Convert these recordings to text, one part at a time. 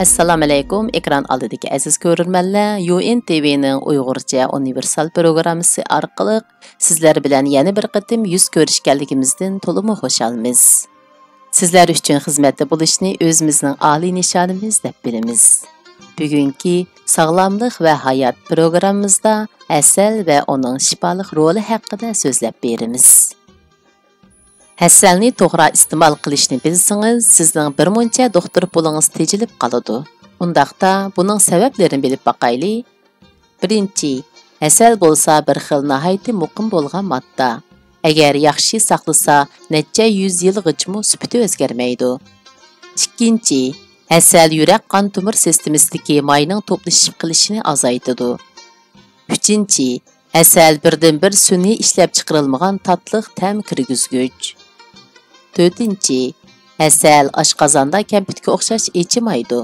Assalamu alaykum. Ekran oldidagi aziz ko'rurmanlar, UNTV'ning Uyg'urcha universal programmasi orqali sizlar bilan yana bir qatim yuz ko'rishganligimizdan to'liq xushalmiz. Sizlar uchun xizmatda bo'lishni o'zimizning oliy nishonimiz deb bilamiz. Bugungi sog'lomlik va hayot programmamizda asal va uning shifoliq roli haqida so'zlab beramiz. Hasalni to'g'ri iste'mol qilishni bilsangiz, sizning bir muncha doktor pulingiz tejilib qoladi. Undaqda buning sabablarini bilib baqayli. Birinchi, hasal bo'lsa bir xil nihoyatda muqim bo'lgan modda. Agar yaxshi saqlasa, necha 100 yilgacha sifati o'zgarmaydi. Ikkinchi, hasal yurak qon tomir sistemasidagi mayning to'plashib qilishini azaytadi. Uchinchi, hasal birdan-bir sun'iy ishlab chiqarilmagan tatliq ta'm kirgizgich. To'rtinchi, hasal oshqozonda kampitga o'xshash echimaydi.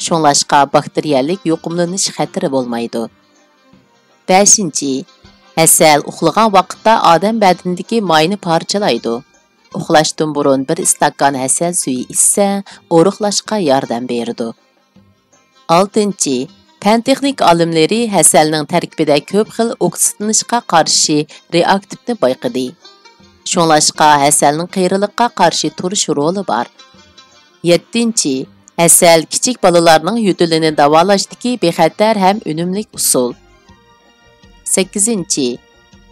Shunlashqa bakteriyalik yuqumlanish xatiri bo'lmaydi. Beshinchi, hasal uxlagan vaqtda odam badanidagi mayni parchalaydi. Uxlashdan burun bir stakkan hasal suvi ichsa, o'ruqlashga yordam beradi. Oltinchi, fan texnik olimlari hasalning tarkibida ko'p xil oksidlanishga qarshi reaktivni bayqadi. Shunlashqa hasalning qiyrilikqa qarshi turish roli bor. 7. Hasal kichik bolalarning yutilini davolashdagi bexatar ham unumli usul. 8.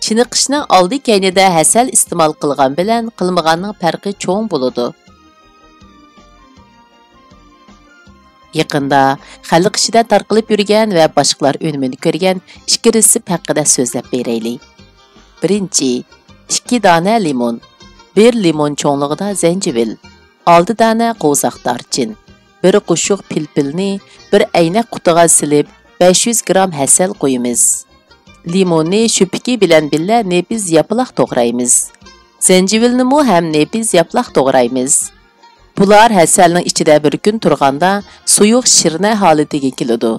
Chiniqishning oldi keynida hasal iste'mol qilgan bilan qilmaganning farqi cho'ng bo'ladi. Yaqinda xalq ichida tarqalib yurgan va boshqalar unumini ko'rgan ikki resep haqida so'zlab beraylik. Birinchi, 2 dona limon, 1 limon cho'nlig'ida zanjivil, 6 dona qo'zaq darchin, 1 qoshiq pilpilni bir aynak qutiga silib 500 gram hasal qo'yamiz. Limonni shupiki bilan billa nepiz yaplaq to'g'raymiz. Zanjivilni mu ham nepiz yaplaq to'g'raymiz. Bular hasalning ichida bir kun turganda suyuq shirna holatiga keladi.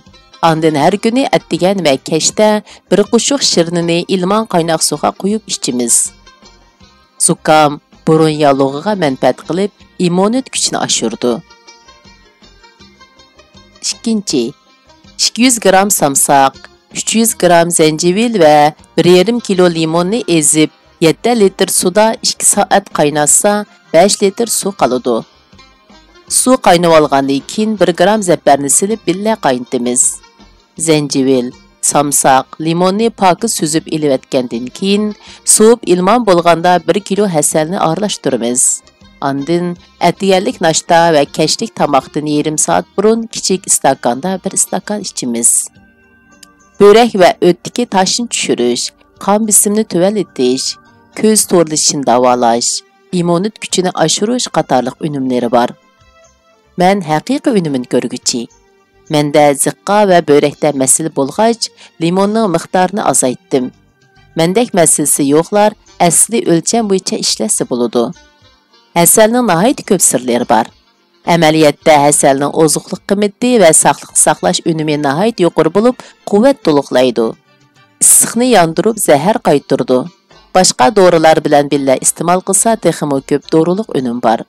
Ondan har kuni attigan va kechda bir qoshiq shirnini ilmon qaynoq suvga qo'yib ichimiz. Zukam, burun yalog'iga manfaat qilib, immunitet kuchini oshirdi. Ikkinchi, 200 gram samsaq, 300 gram zanjivil va 1,5 kilo limonni ezib, 7 litr suda 2 soat qaynatsa, 5 litr suv qoladi. Suv qaynab olgandan keyin 1 gram zafarni silib billa qaynatamiz. Zanjivil, samsaq, limonni poki süzüp ilivetkendan keyin so'p ilmon bo'lganda 1 kilo hasalni aralashtiramiz. Andin atiyalik nashta va kechlik tomoqdan yarım soat burun kichik stakanda 1 stakkan ichimiz. Börek va o'tdagi tashin tushirish, qon besimini tuvalitish, ko'z to'rilishini davolash, immunitet kuchini oshirish qatorliq unumlari bor. Men haqiqiy unumini ko'rguchi. Menda ziqqa va börekdə məsələ bo'lğach, limonning miqdorini azaytdim. Mendek məsələsi yo'qlar asli o'lcham bo'yicha ishlasa bo'ladi. Hasalning nihoyat ko'p sirlari bor. Amaliyotda hasalning oziqlik qiymati va saqliq saqlash unumi nihoyat yuqori bo'lib, quvvat to'liqlaydi. Issiqni yondirib zahar qaytardi. Boshqa dorilar bilan birga iste'mol qilsa, texmo ko'p dorilik unum bor.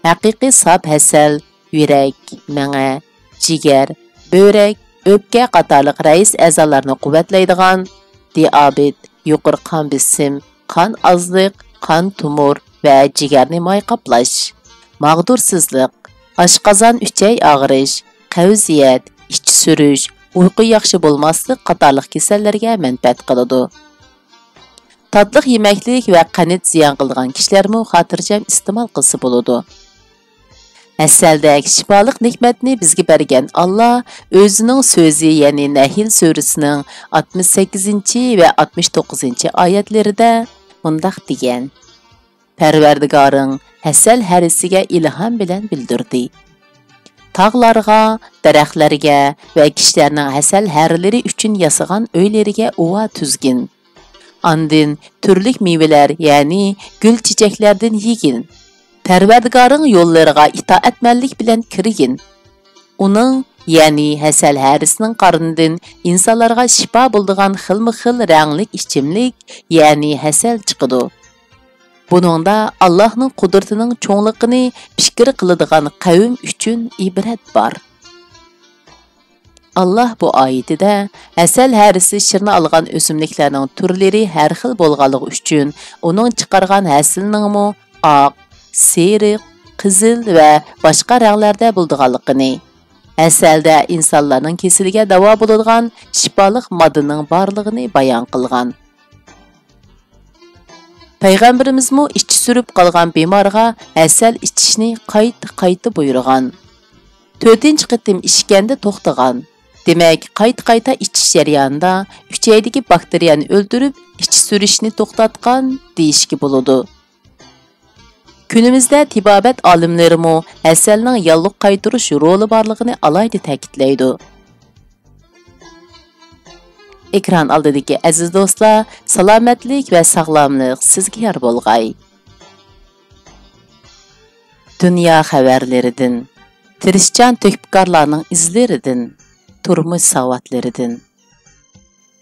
Haqiqiy saf hasal, yurak, manga, jigar, börek, o'pka qatorliq rais a'zolarni quvvatlaydigan, diabet, yuqori qon besim, qon ozliq, qon tumor va jigarni moy qoplash, mag'dursizlik, oshqozon uchay og'rish, qavziyat, ich surish, uyqu yaxshi bo'lmaslik qatorliq kasallarga manfaat qiladi. Tatliq yemaklik va qanit ziyon qilgan kishilarmi xotirjam iste'mol qilsa bo'ladi. Hasaldagi shifoliq ne'matni bizga bergan Alloh o'zining so'zi, ya'ni Nahl surasining 68 va 69 oyatlarida mundaq degan: Parvardigoring hasal harisiga ilhom bilan bildirdi. Tog'larga, daraxtlarga va kishilarning hasal harilari uchun yasagan uylariga uva tuzgin. Andin turli mevalar, ya'ni gul chechaklardan yegin. Parvardigoring yo'llariga itoatmanlik bilan kirgin. Uning, ya'ni hasal harisining qarnidan insonlarga shifo bo'ladigan xilma-xil ranglik ichimlik, ya'ni hasal chiqadi. Buningda Allohning qudratining cho'ngligini fikr qiladigan qavm uchun ibrat bor. Allah bu ayetida asal harisi şirni alğan ösümliklərinin türləri hər xil bolğanlığı üçün onun çıxarğan həsilningmi oq, seriq, qizil və başqa rənglərdə bulduğanlığını, əsalda insanların kesiliga davo bo'ladigan şifalıq moddaning barlığını bayon qilgan. Peyğəmbərimizmi içi sürüb qalğan bemorga asal içishni qayta buyurgan. 4-cü qitim içkəndə toxtagan. Demək, qayta içish jarayonida üçəydəki bakteriyani öldürüb, iç sürüşni toxtatqan deyishki buludu. Günümüzdə tibbiyat alimlərimi asalning yalluq qaytırış roli barlığını alayda ta'kidlaydi. Ekran oldidagi aziz do'stlar, salomatlik va sog'lomlik sizga yor bo'lg'ay. Dunyo xabarlaridan, tirishchan tökbkarlarning izlaridan, turmush savotlaridan,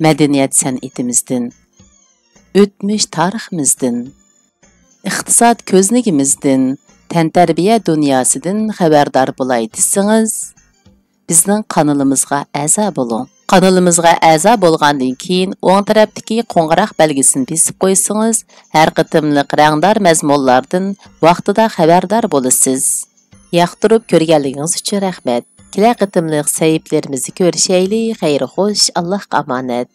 madaniyat san'atimizdan, o'tmish tariximizdan, iqtisod ko'znigimizdan, tantarbiya dunyosidan xabardor bo'lay desangiz, bizning kanalimizga a'zo bo'ling. Kanalimizga a'zo bo'lgandan keyin o'ng tarafdagi qo'ng'iroq belgisini besib qo'ysangiz, har qitimliq rangdor mazmunlardan vaqtida xabardor bo'lasiz. Yoqtirib ko'rganligingiz uchun rahmat. Kelar qitimliq sahiflarimizni ko'rishaylik. Xayr xo'sh, Allohga omonat.